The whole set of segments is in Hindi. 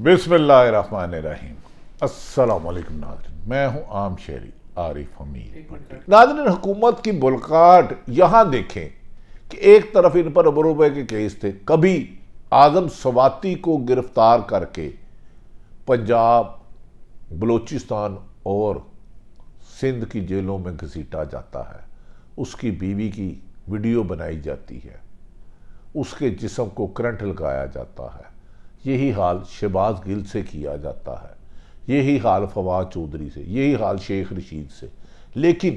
बिस्मिल्लाहिर्रहमानिर्रहीम। अस्सलाम वालेकुम नाज़रीन, मैं हूं आम शहरी आरिफ हमीद। नाज़रीन, हुकूमत की बुलकाट यहाँ देखें कि एक तरफ इन पर अरबों रुपए के केस थे। कभी आजम स्वाति को गिरफ्तार करके पंजाब, बलूचिस्तान और सिंध की जेलों में घसीटा जाता है, उसकी बीवी की वीडियो बनाई जाती है, उसके जिस्म को करंट लगाया जाता है। यही हाल शहबाज गिल से किया जाता है, यही हाल फवाद चौधरी से, यही हाल शेख रशीद से। लेकिन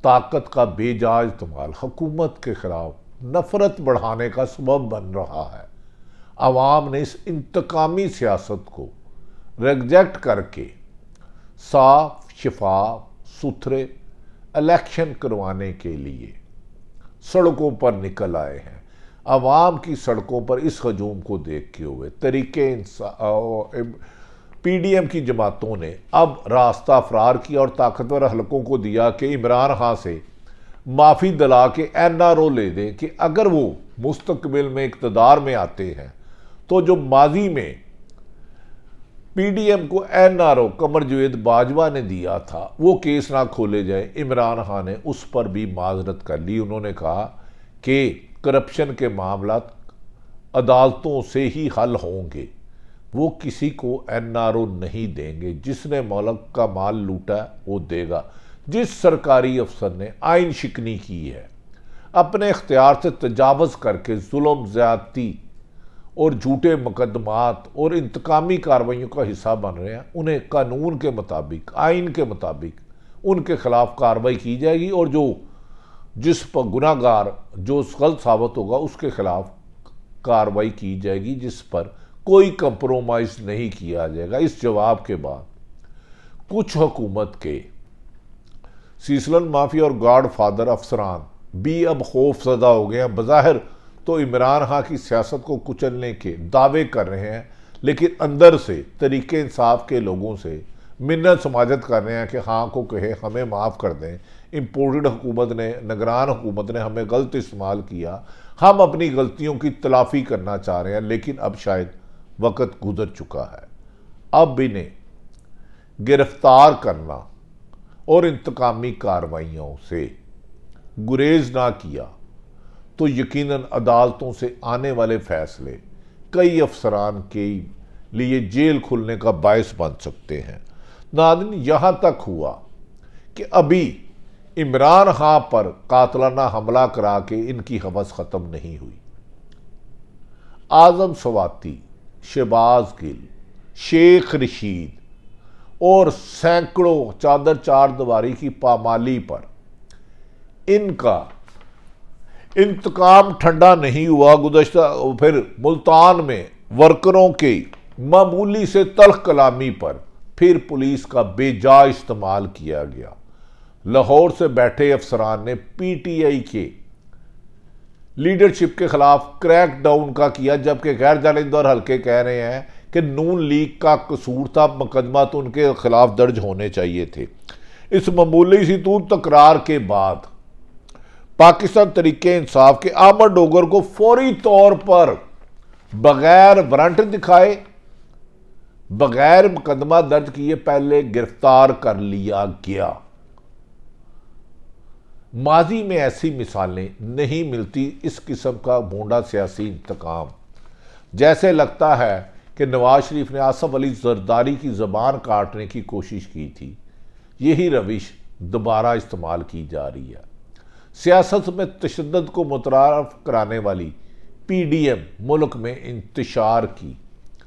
ताकत का बेजा इस्तेमाल हुकूमत के खिलाफ नफरत बढ़ाने का सबब बन रहा है। आवाम ने इस इंतकामी सियासत को रिजेक्ट करके साफ, शफाफ, सुथरे इलेक्शन करवाने के लिए सड़कों पर निकल आए हैं। आवाम की सड़कों पर इस हजूम को देखते हुए तरीके पीडीएम की जमातों ने अब रास्ता फरार किया और ताकतवर हलकों को दिया कि इमरान खान से माफ़ी दिला के एनआरओ ले दें कि अगर वो मुस्तकबिल में इक़्तिदार में आते हैं तो जो माजी में पीडीएम को एनआरओ कमर जवेद बाजवा ने दिया था वो केस ना खोले जाए। इमरान खान ने उस पर भी माजरत कर ली। उन्होंने कहा कि करप्शन के मामला अदालतों से ही हल होंगे, वो किसी को एनआरओ नहीं देंगे। जिसने मुल्क का माल लूटा वो देगा। जिस सरकारी अफसर ने आइन शिकनी की है, अपने इख्तियार से तजावज़ करके जुल्म, ज़्यादती और झूठे मुकदमात और इंतकामी कार्रवाइयों का हिस्सा बन रहे हैं, उन्हें कानून के मुताबिक, आइन के मुताबिक उनके खिलाफ कार्रवाई की जाएगी और जिस पर गुनाहगार जो गलत साबित होगा उसके खिलाफ कार्रवाई की जाएगी, जिस पर कोई कंप्रोमाइज नहीं किया जाएगा। इस जवाब के बाद कुछ हुकूमत के सीसलन माफिया और गॉड फादर अफसरान भी अब खौफ ज़दा हो गए हैं। बज़ाहिर तो इमरान खान की सियासत को कुचलने के दावे कर रहे हैं, लेकिन अंदर से तरीके इंसाफ के लोगों से मिन्नत समाजत कर रहे हैं कि हाँ को कहे हमें माफ़ कर दें। इम्पोर्टेड हुकूमत ने, निगरान हुकूमत ने हमें गलत इस्तेमाल किया, हम अपनी गलतियों की तलाफ़ी करना चाह रहे हैं, लेकिन अब शायद वक़्त गुजर चुका है। अब इन्हें गिरफ्तार करना और इंतकामी कार्रवाइयों से गुरेज ना किया तो यकीनन अदालतों से आने वाले फैसले कई अफसरान के लिए जेल खुलने का बायस बन सकते हैं। नाज़रीन, यहाँ तक हुआ कि अभी इमरान खान पर कातलाना हमला करा के इनकी हवस ख़त्म नहीं हुई। आजम स्वाति, शहबाज गिल, शेख रशीद और सैकड़ों चादर चार दीवारी की पामाली पर इनका इंतकाम ठंडा नहीं हुआ। गुज़श्ता फिर मुल्तान में वर्करों के मामूली से तल्ख कलामी पर फिर पुलिस का बेजा इस्तेमाल किया गया। लाहौर से बैठे अफसरान ने पीटीआई के लीडरशिप के खिलाफ क्रैक डाउन का किया, जबकि गैर जानिबदार हल्के कह रहे हैं कि नून लीग का कसूर था, मुकदमा तो उनके खिलाफ दर्ज होने चाहिए थे। इस मामूली सी तू तकरार के बाद पाकिस्तान तरीके इंसाफ के अहमद डोगर को फौरी तौर पर बगैर वारंट दिखाए, बगैर मुकदमा दर्ज किए पहले गिरफ्तार कर लिया गया। माजी में ऐसी मिसालें नहीं मिलती। इस किस्म का भोंडा सियासी इंतकाम, जैसे लगता है कि नवाज शरीफ ने आसफ अली जरदारी की ज़बान काटने की कोशिश की थी, यही रविश दोबारा इस्तेमाल की जा रही है। सियासत में तशद्दुद को मुतरारफ कराने वाली पीडीएम मुल्क में इंतशार की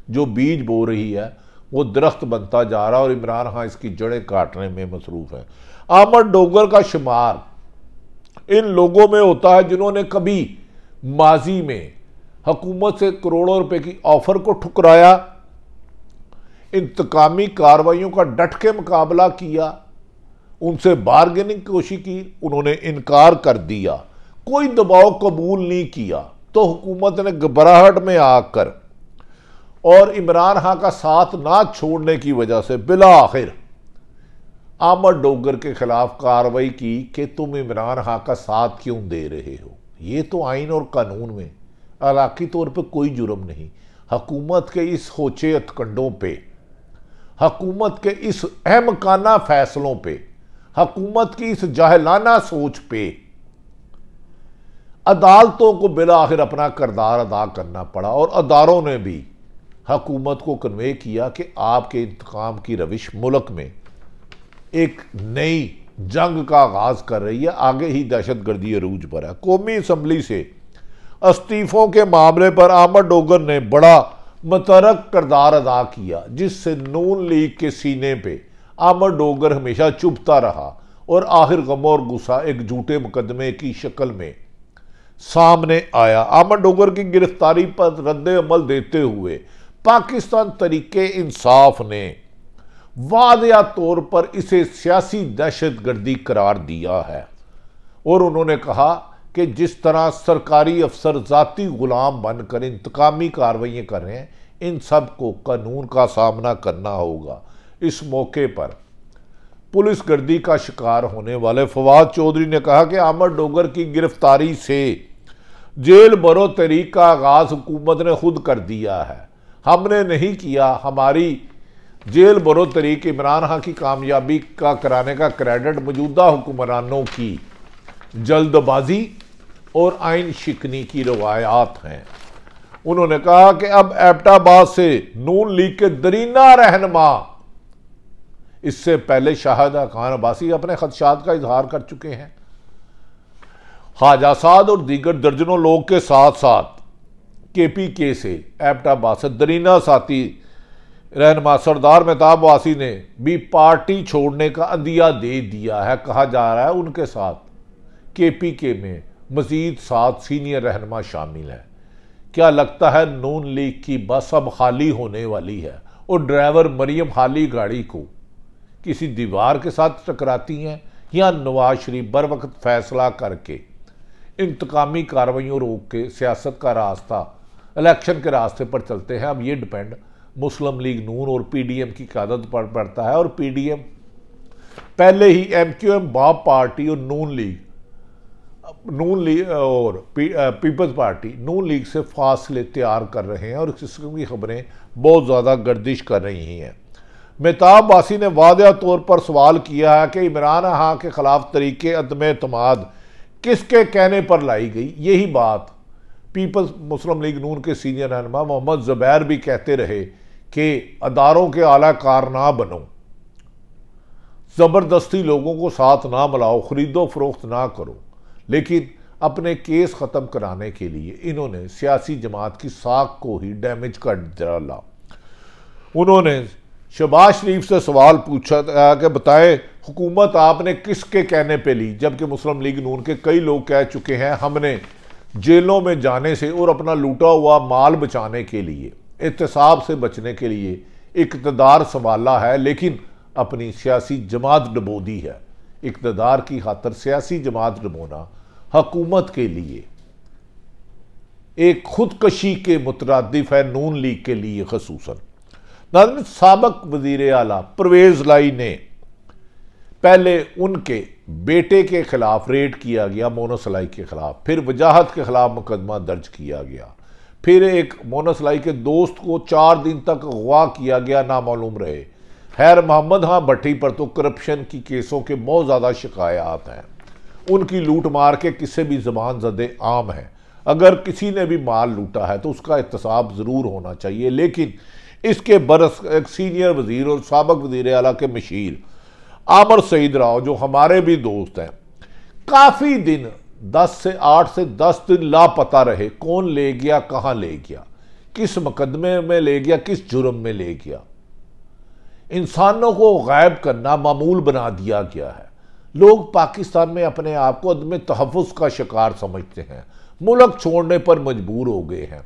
जो बीज बो रही है वो दरख्त बनता जा रहा है और इमरान खान इसकी जड़ें काटने में मसरूफ है। अहमद डोगर का शुमार इन लोगों में होता है जिन्होंने कभी माजी में हुकूमत से करोड़ों रुपए की ऑफर को ठुकराया, इंतकामी कार्रवाइयों का डट के मुकाबला किया, उनसे बार्गेनिंग की कोशिश की, उन्होंने इनकार कर दिया, कोई दबाव कबूल नहीं किया, तो हुकूमत ने घबराहट में आकर और इमरान खान का साथ ना छोड़ने की वजह से बिला आखिर अहमद डोगर के खिलाफ कार्रवाई की कि तुम इमरान खान का साथ क्यों दे रहे हो। ये तो आइन और कानून में अलाकी तौर पर कोई जुर्म नहीं, हुकूमत के इस होचे हथकंडों पे, हुकूमत के इस अहमकाना फैसलों पे, हुकूमत की इस जाहिलाना सोच पे अदालतों को बिला आखिर अपना किरदार अदा करना पड़ा और अदारों ने भी हुकूमत को कन्वे किया कि आपके इंतकाम की रविश मुल्क में एक नई जंग का आगाज कर रही है, आगे ही दहशतगर्दी अरूज पर है। कौमी असम्बली से इस्तीफों के मामले पर अहमद डोगर ने बड़ा मुतरक किरदार अदा किया, जिससे नून लीग के सीने पे अहमद डोगर हमेशा चुभता रहा और आखिर गम और गुस्सा एक झूठे मुकदमे की शक्ल में सामने आया। अहमद डोगर की गिरफ्तारी पर रद्द अमल देते हुए पाकिस्तान तरीके इंसाफ ने वादिया तौर पर इसे सियासी दहशतगर्दी करार दिया है और उन्होंने कहा कि जिस तरह सरकारी अफसर जाती गुलाम बनकर इंतकामी कार्रवाइयाँ कर रहे हैं, इन सब को कानून का सामना करना होगा। इस मौके पर पुलिस गर्दी का शिकार होने वाले फवाद चौधरी ने कहा कि अहमद डोगर की गिरफ्तारी से जेल बरो तहरीक का आगाज हुकूमत ने खुद कर दिया है, हमने नहीं किया। हमारी जेल बरो तहरीक इमरान खान की कामयाबी का कराने का क्रेडिट मौजूदा हुक्मरानों की जल्दबाजी और आइन शिकनी की रवायात हैं। उन्होंने कहा कि अब एबटाबाद से नून लीग के दरीना रहनुमा, इससे पहले शाहिदा खान अब्बासी अपने खदशात का इजहार कर चुके हैं। ख्वाजा साद और दीगर दर्जनों लोग के साथ साथ KPK से एबटाबाद से दरीना साथी रहनुमा सरदार मेहताब वासी ने भी पार्टी छोड़ने का अंदिया दे दिया है। कहा जा रहा है उनके साथ KPK में मजीद 7 सीनियर रहनुमा शामिल हैं। क्या लगता है नून लीग की बस अब खाली होने वाली है और ड्राइवर मरियम खाली गाड़ी को किसी दीवार के साथ टकराती हैं, या नवाज शरीफ बर वक्त फैसला करके इंतकामी कार्रवाइयों रोक के सियासत का रास्ता इलेक्शन के रास्ते पर चलते हैं। अब ये डिपेंड मुस्लिम लीग नून और PDM की क़यादत पर पड़ता है और PDM पहले ही MQM बाप पार्टी और नून लीग और पीपल्स पार्टी नून लीग से फासले तैयार कर रहे हैं और इस किस्म की खबरें बहुत ज़्यादा गर्दिश कर रही हैं। मेहताब वासी ने वादिया तौर पर सवाल किया है कि इमरान खान के खिलाफ तरीके अदम एतमाद किसके कहने पर लाई गई। यही बात पीपल्स मुस्लिम लीग नून के सीनियर रहनुमा मोहम्मद ज़ुबैर भी कहते रहे कि अदारों के आलाकार ना बनो, ज़बरदस्ती लोगों को साथ ना मिलाओ, खरीदो फरोख्त ना करो। लेकिन अपने केस ख़त्म कराने के लिए इन्होंने सियासी जमात की साख को ही डैमेज कर डाला। उन्होंने शहबाज शरीफ से सवाल पूछा कि बताएं हुकूमत आपने किसके कहने पे ली, जबकि मुस्लिम लीग नून के कई लोग कह चुके हैं हमने जेलों में जाने से और अपना लूटा हुआ माल बचाने के लिए, एहतसाब से बचने के लिए इक़्तिदार संभाला है, लेकिन अपनी सियासी जमात डबो दी है। इक़्तिदार की खातर सियासी जमात डबोना हुकूमत के लिए एक खुदकशी के मुतरादिफ है, नून लीग के लिए खसूसन। नाज़रीन, साबिक़ वज़ीर आला परवेज़ लाई ने पहले उनके बेटे के खिलाफ रेड किया गया, मोनोसलाई के खिलाफ, फिर वजाहत के खिलाफ मुकदमा दर्ज किया गया, फिर एक मोनोसलाई के दोस्त को 4 दिन तक अगवा किया गया, नामालूम रहे। खैर मोहम्मद खां भट्टी पर तो करप्शन की केसों के बहुत ज़्यादा शिकायत हैं, उनकी लूट मार के किसी भी ज़बान ज़दे आम है। अगर किसी ने भी माल लूटा है तो उसका एहतसाब ज़रूर होना चाहिए, लेकिन इसके बरस एक सीनियर वज़ीर और साबिक़ वज़ीर आला के मशीर आमिर सईद राव, जो हमारे भी दोस्त हैं, काफ़ी दिन 8 से 10 दिन लापता रहे। कौन ले गया, कहाँ ले गया, किस मुकदमे में ले गया, किस जुर्म में ले गया। इंसानों को गायब करना मामूल बना दिया गया है। लोग पाकिस्तान में अपने आप को अदम तहफ़्फ़ुज़ का शिकार समझते हैं, मुल्क छोड़ने पर मजबूर हो गए हैं।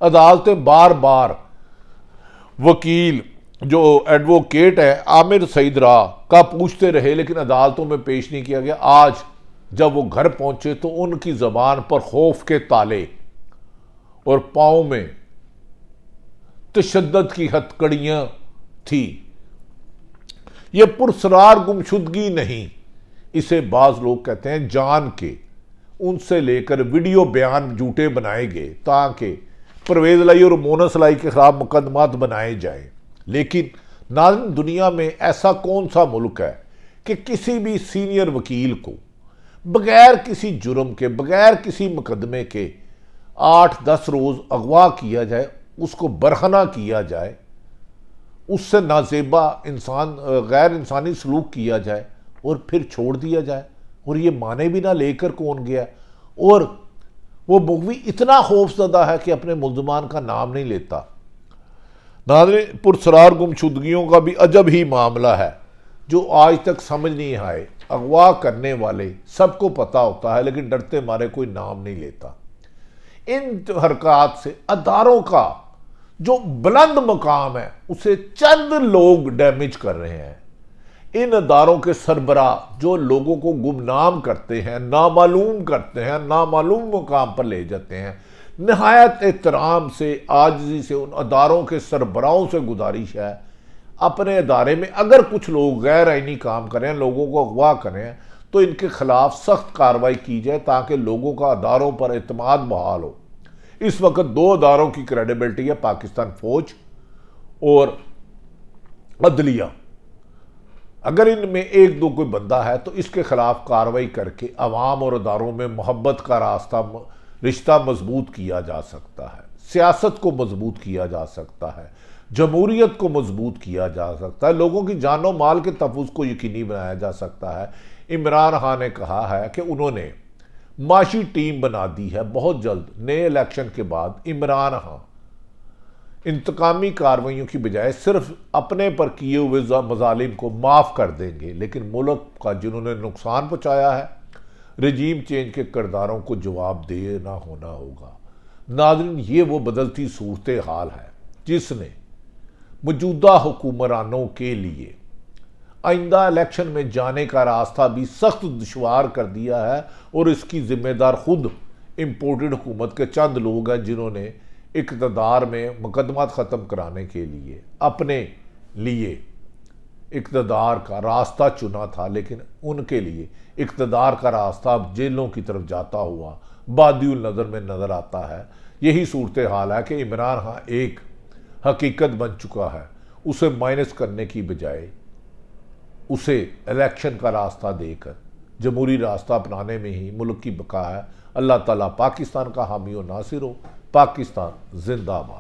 अदालतें बार बार वकील जो एडवोकेट है आमिर सईद राव का पूछते रहे, लेकिन अदालतों में पेश नहीं किया गया। आज जब वो घर पहुंचे तो उनकी ज़बान पर खौफ के ताले और पाँव में तशद्दुद की हथकड़ियाँ थी। ये पुरसरार गुमशुदगी नहीं, इसे बाज़ लोग कहते हैं जान के उनसे लेकर वीडियो बयान झूठे बनाए गए ताकि परवेज लाई और मोनस लाई के खिलाफ मुकदमात बनाए जाएं। लेकिन नाज़रीन, दुनिया में ऐसा कौन सा मुल्क है कि किसी भी सीनियर वकील को बगैर किसी जुर्म के, बगैर किसी मुकदमे के 8-10 रोज़ अगवा किया जाए, उसको बरहना किया जाए, उससे नाजेबा गैर इंसानी सलूक किया जाए और फिर छोड़ दिया जाए, और ये माने भी ना लेकर कौन गया। और वो मुखवी इतना खौफजदा है कि अपने मुल्ज़मान का नाम नहीं लेता। नाज़रीन, पुरसरार गुमशुदगियों का भी अजब ही मामला है जो आज तक समझ नहीं आए। अगवा करने वाले सबको पता होता है, लेकिन डरते मारे कोई नाम नहीं लेता। इन हरकत से अदारों का जो बुलंद मकाम है उसे चंद लोग डैमेज कर रहे हैं। इन अदारों के सरबरा जो लोगों को गुमनाम करते हैं, नामालूम करते हैं, नामालूम मुकाम पर ले जाते हैं, नहायत एहतराम से, आजिज़ी से उन अदारों के सरबराहों से गुजारिश है, अपने अदारे में अगर कुछ लोग गैर आइनी काम करें, लोगों को अगवा करें, तो इनके खिलाफ सख्त कार्रवाई की जाए ताकि लोगों का अदारों पर एतमाद बहाल हो। इस वक्त 2 अदारों की क्रेडिबिलिटी है, पाकिस्तान फौज और अदलिया। अगर इनमें एक दो कोई बंदा है तो इसके खिलाफ कार्रवाई करके अवाम और अदारों में मोहब्बत का रिश्ता मजबूत किया जा सकता है, सियासत को मजबूत किया जा सकता है, जमहूरियत को मजबूत किया जा सकता है, लोगों की जानो माल के तहफ़्फ़ुज़ को यकीनी बनाया जा सकता है। इमरान खान ने कहा है कि उन्होंने माशी टीम बना दी है। बहुत जल्द नए इलेक्शन के बाद इमरान खान इंतकामी कार्रवाइयों की बजाय सिर्फ अपने पर किए हुए मजालिम को माफ़ कर देंगे, लेकिन मुल्क का जिन्होंने नुकसान पहुँचाया है, रजीम चेंज के किरदारों को जवाब देना होना होगा। नाज़रीन, ये वो बदलती सूरत हाल है जिसने मौजूदा हुक्मरानों के लिए आइंदा इलेक्शन में जाने का रास्ता भी सख्त दुश्वार कर दिया है, और इसकी जिम्मेदार खुद इम्पोर्टेड हुकूमत के चंद लोग हैं जिन्होंने इक़्तिदार में मुकदमात ख़त्म कराने के लिए अपने लिए इक़्तिदार का रास्ता चुना था, लेकिन उनके लिए इक़्तिदार का रास्ता अब जेलों की तरफ जाता हुआ बादियुल नज़र में नज़र आता है। यही सूरत हाल है कि इमरान खान एक हकीकत बन चुका है, उसे माइनस करने की बजाय उसे इलेक्शन का रास्ता देकर जमहूरी रास्ता अपनाने में ही मुल्क की बका है। अल्लाह ताला पाकिस्तान का हामी और नासिर हो। पाकिस्तान जिंदाबाद।